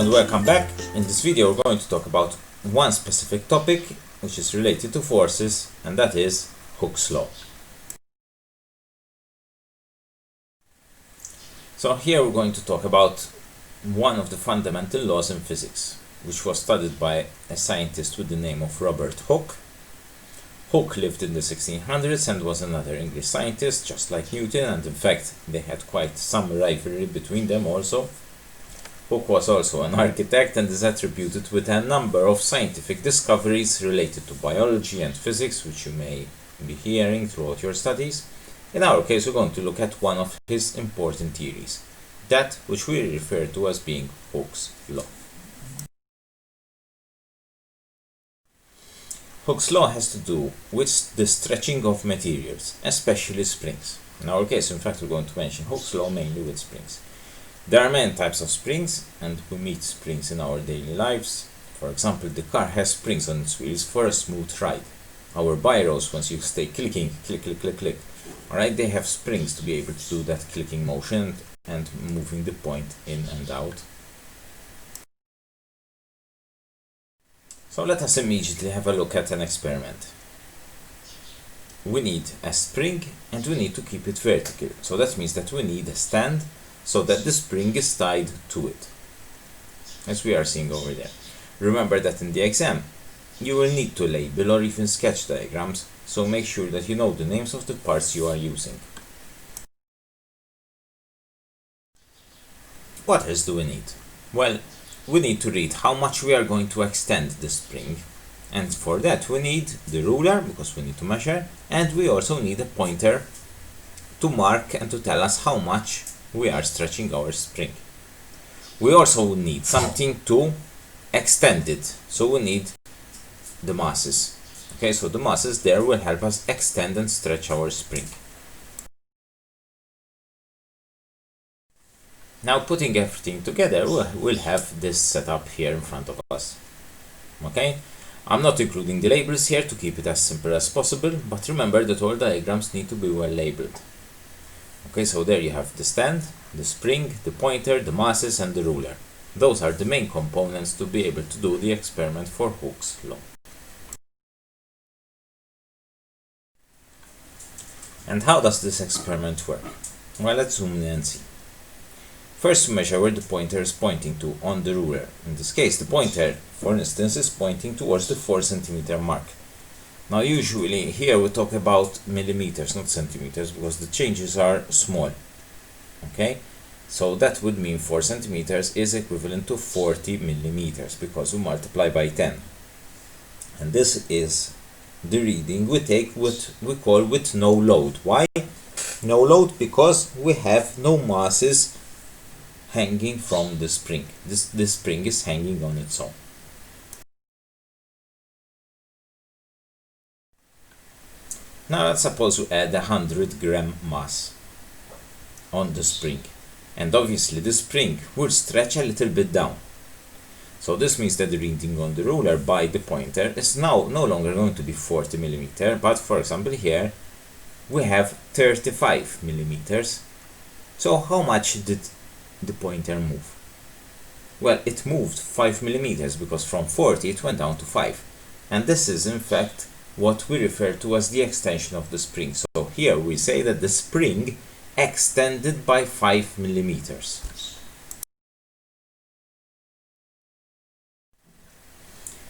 and welcome back. In this video we're going to talk about one specific topic which is related to forces, and that is Hooke's law. So here we're going to talk about one of the fundamental laws in physics, which was studied by a scientist with the name of Robert Hooke. Hooke lived in the 1600s and was another English scientist, just like Newton, and in fact they had quite some rivalry between them also. Hooke was also an architect and is attributed with a number of scientific discoveries related to biology and physics, which you may be hearing throughout your studies. In our case, we're going to look at one of his important theories, that which we refer to as being Hooke's law. Hooke's law has to do with the stretching of materials, especially springs. In our case, in fact, we're going to mention Hooke's law mainly with springs. There are many types of springs, and we meet springs in our daily lives. For example, the car has springs on its wheels for a smooth ride. Our biros, once you stay clicking, click, click, click, click, alright, they have springs to be able to do that clicking motion and moving the point in and out. So let us immediately have a look at an experiment. We need a spring and we need to keep it vertical. So that means that we need a stand so that the spring is tied to it, as we are seeing over there. Remember that in the exam you will need to label or even sketch diagrams, so make sure that you know the names of the parts you are using. What else do we need? Well, we need to read how much we are going to extend the spring, and for that we need the ruler, because we need to measure, and we also need a pointer to mark and to tell us how much we are stretching our spring. We also need something to extend it, so we need the masses. Okay, so the masses there will help us extend and stretch our spring. Now, putting everything together, we'll have this setup here in front of us. Okay, I'm not including the labels here to keep it as simple as possible, but remember that all diagrams need to be well labeled. Okay, so there you have the stand, the spring, the pointer, the masses, and the ruler. Those are the main components to be able to do the experiment for Hooke's law. And how does this experiment work? Well, let's zoom in and see. First, we measure where the pointer is pointing to on the ruler. In this case, the pointer, for instance, is pointing towards the 4 centimeter mark. Now, usually here we talk about millimeters, not centimeters, because the changes are small. Okay, so that would mean 4 centimeters is equivalent to 40 millimeters, because we multiply by 10. And this is the reading we take what we call with no load. Why no load? Because we have no masses hanging from the spring. This spring is hanging on its own. Now let's suppose we add 100-gram mass on the spring, and obviously the spring will stretch a little bit down. So this means that the reading on the ruler by the pointer is now no longer going to be 40 millimeters, but for example here we have 35 millimeters. So how much did the pointer move? Well, it moved 5 millimeters, because from 40 it went down to 5. And this is in fact what we refer to as the extension of the spring. So here we say that the spring extended by 5 millimeters.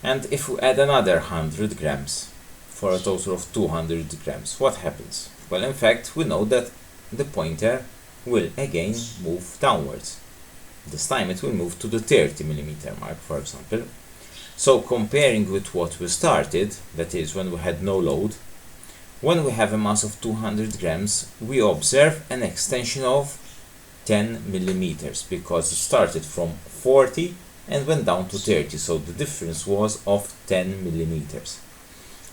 And if we add another 100 grams for a total of 200 grams, what happens? Well, in fact, we know that the pointer will again move downwards. This time it will move to the 30 millimeter mark, for example. So comparing with what we started, that is when we had no load, when we have a mass of 200 grams, we observe an extension of 10 millimeters, because it started from 40 and went down to 30, so the difference was of 10 millimeters.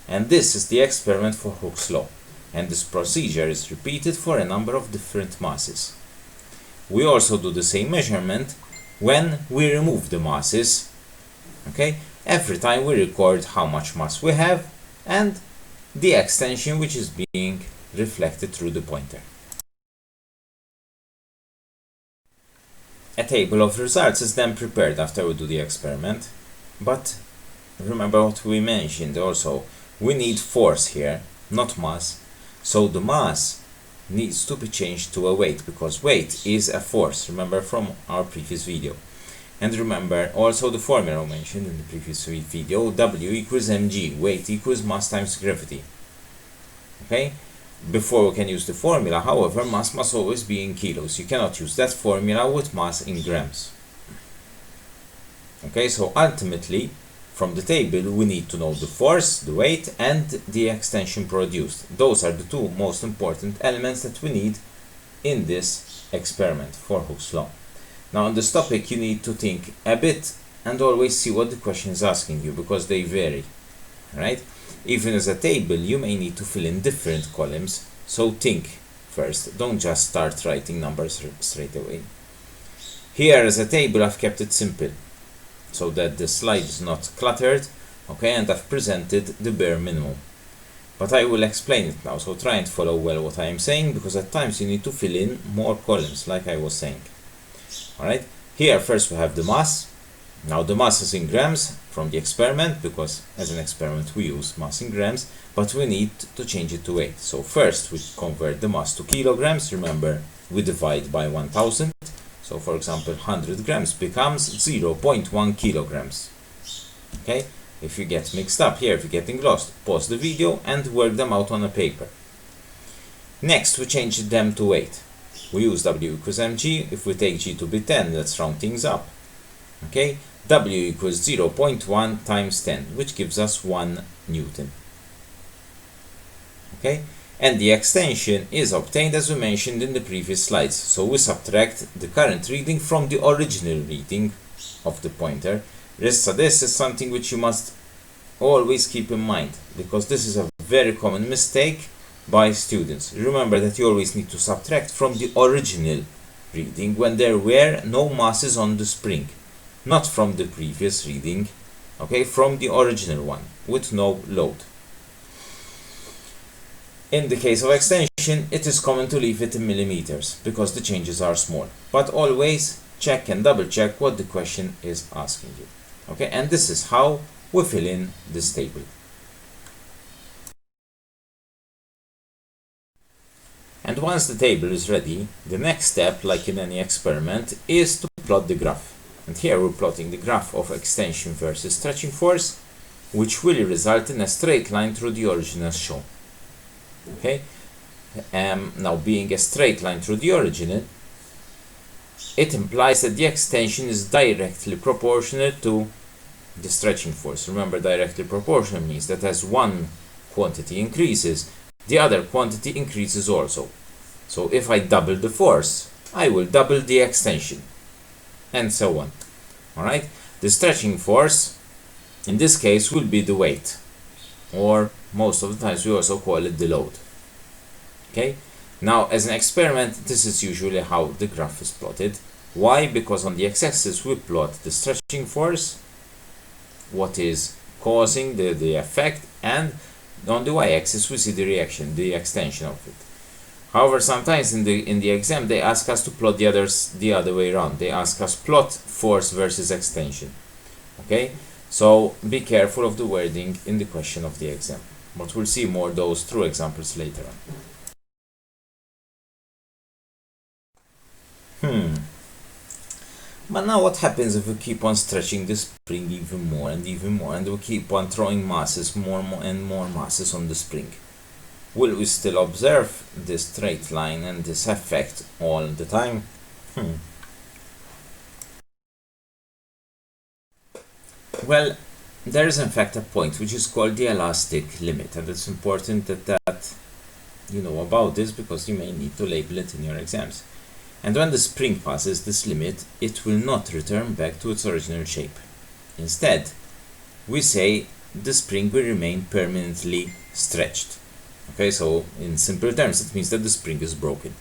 And this is the experiment for Hooke's law, and this procedure is repeated for a number of different masses. We also do the same measurement when we remove the masses. Okay, every time we record how much mass we have and the extension which is being reflected through the pointer. A table of results is then prepared after we do the experiment, but remember what we mentioned also, we need force here, not mass, so the mass needs to be changed to a weight, because weight is a force, remember from our previous video. And remember also the formula mentioned in the previous video, W equals mg, weight equals mass times gravity. Okay? Before we can use the formula, however, mass must always be in kilos. You cannot use that formula with mass in grams. Okay, so ultimately, from the table, we need to know the force, the weight, and the extension produced. Those are the two most important elements that we need in this experiment for Hooke's law. Now, on this topic, you need to think a bit and always see what the question is asking you, because they vary, right? Even as a table, you may need to fill in different columns, so think first. Don't just start writing numbers straight away. Here, as a table, I've kept it simple, so that the slide is not cluttered, okay, and I've presented the bare minimum. But I will explain it now, so try and follow well what I am saying, because at times you need to fill in more columns, like I was saying. Alright, here first we have the mass. Now the mass is in grams from the experiment, because as an experiment we use mass in grams, but we need to change it to weight. So first we convert the mass to kilograms. Remember, we divide by 1000. So for example, 100 grams becomes 0.1 kilograms. Okay, if you get mixed up here, if you're getting lost, pause the video and work them out on a paper. Next, we change them to weight. We use W equals mg. If we take g to be 10, let's round things up. Okay, W equals 0.1 times 10, which gives us 1 Newton. Okay, and the extension is obtained as we mentioned in the previous slides. So we subtract the current reading from the original reading of the pointer. So this is something which you must always keep in mind, because this is a very common mistake by students. Remember that you always need to subtract from the original reading when there were no masses on the spring, not from the previous reading, okay, from the original one with no load. In the case of extension, it is common to leave it in millimeters because the changes are small, but always check and double check what the question is asking you. Okay, and this is how we fill in this table. And once the table is ready, the next step, like in any experiment, is to plot the graph. And here we're plotting the graph of extension versus stretching force, which will result in a straight line through the origin as shown. Okay, now being a straight line through the origin, it implies that the extension is directly proportional to the stretching force. Remember, directly proportional means that as one quantity increases, the other quantity increases also. So if I double the force, I will double the extension, and so on. Alright, the stretching force in this case will be the weight, or most of the times we also call it the load. Okay, now as an experiment, this is usually how the graph is plotted. Why? Because on the x-axis we plot the stretching force, what is causing the effect, and on the y-axis we see the reaction, the extension of it. However, sometimes in the exam they ask us to plot the other way around. They ask us plot force versus extension. Okay, so be careful of the wording in the question of the exam, but we'll see more those through examples later on. But now what happens if we keep on stretching the spring even more and we keep on throwing masses, more and more masses on the spring? Will we still observe this straight line and this effect all the time? Well, there is in fact a point which is called the elastic limit, and it's important that you know about this, because you may need to label it in your exams. And when the spring passes this limit, it will not return back to its original shape. Instead, we say the spring will remain permanently stretched. Okay, so in simple terms, it means that the spring is broken.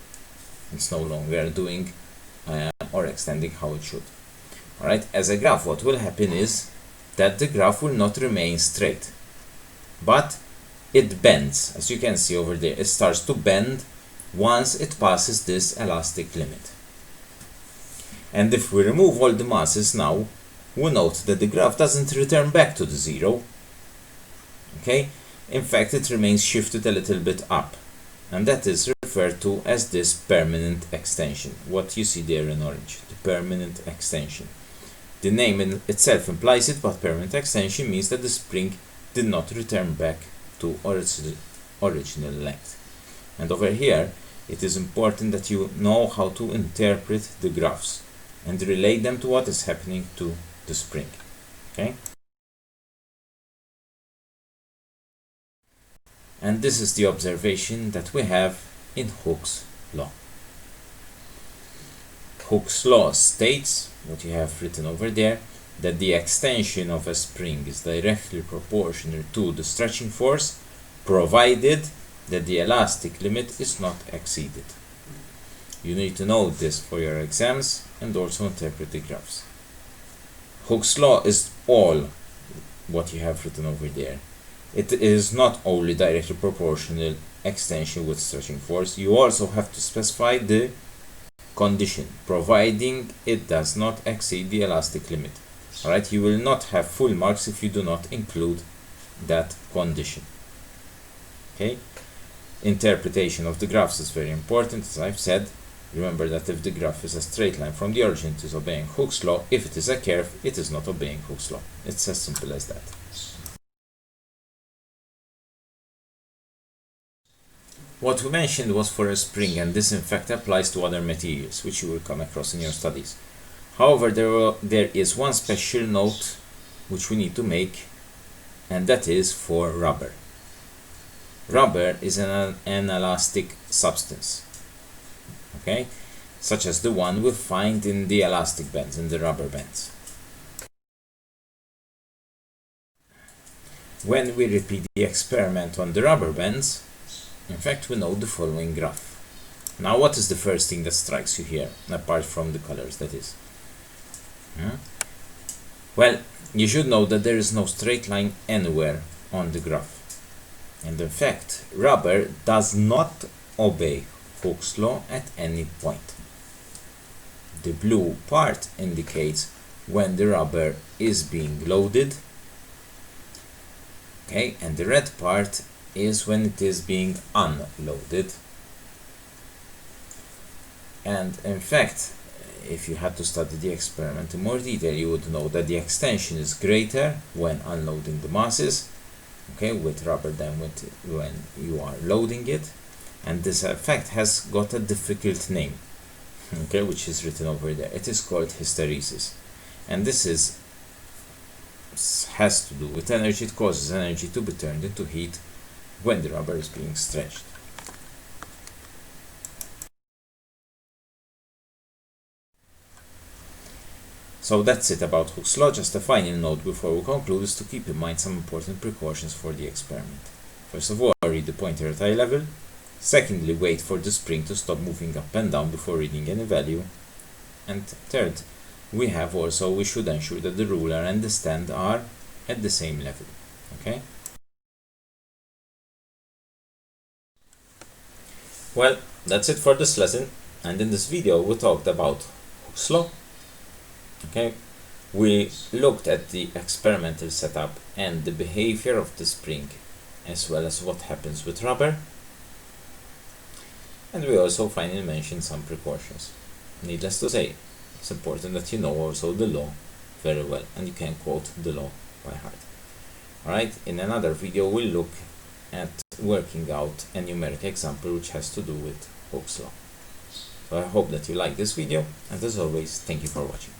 It's no longer doing or extending how it should. Alright, as a graph, what will happen is that the graph will not remain straight, but it bends. As you can see over there, it starts to bend once it passes this elastic limit. And if we remove all the masses now, we note that the graph doesn't return back to the 0. Okay? In fact, it remains shifted a little bit up. And that is referred to as this permanent extension. What you see there in orange, the permanent extension. The name in itself implies it, but permanent extension means that the spring did not return back to original length. And over here, it is important that you know how to interpret the graphs and relate them to what is happening to the spring. Okay? And this is the observation that we have in Hooke's law. Hooke's law states, what you have written over there, that the extension of a spring is directly proportional to the stretching force, provided that the elastic limit is not exceeded. You need to know this for your exams and also interpret the graphs. Hooke's law is all what you have written over there. It is not only directly proportional extension with stretching force, you also have to specify the condition, providing it does not exceed the elastic limit. Alright, you will not have full marks if you do not include that condition. Okay? Interpretation of the graphs is very important, as I've said. Remember that if the graph is a straight line from the origin, it is obeying Hooke's law. If it is a curve, it is not obeying Hooke's law. It's as simple as that. What we mentioned was for a spring, and this in fact applies to other materials, which you will come across in your studies. However, there is one special note which we need to make, and that is for rubber. Rubber is an elastic substance, okay, such as the one we find in the elastic bands, in the rubber bands. When we repeat the experiment on the rubber bands, in fact, we know the following graph. Now, what is the first thing that strikes you here, apart from the colors, that is? Well, you should know that there is no straight line anywhere on the graph. And in fact, rubber does not obey Hooke's law at any point. The blue part indicates when the rubber is being loaded, okay, and the red part is when it is being unloaded. And in fact, if you had to study the experiment in more detail, you would know that the extension is greater when unloading the masses, okay, with rubber than when you are loading it. And this effect has got a difficult name, okay, which is written over there. It is called hysteresis, and this has to do with energy. It causes energy to be turned into heat when the rubber is being stretched. So that's it about Hooke's law. Just a final note before we conclude is to keep in mind some important precautions for the experiment. First of all, read the pointer at eye level. Secondly, wait for the spring to stop moving up and down before reading any value. And third, we should ensure that the ruler and the stand are at the same level. Okay? Well, that's it for this lesson, and in this video we talked about Hooke's law. Okay, we looked at the experimental setup and the behavior of the spring, as well as what happens with rubber, and we also finally mentioned some precautions. Needless to say, it's important that you know also the law very well, and you can quote the law by heart. Alright, in another video we'll look at working out a numeric example which has to do with Hooke's law. So I hope that you like this video, and as always, thank you for watching.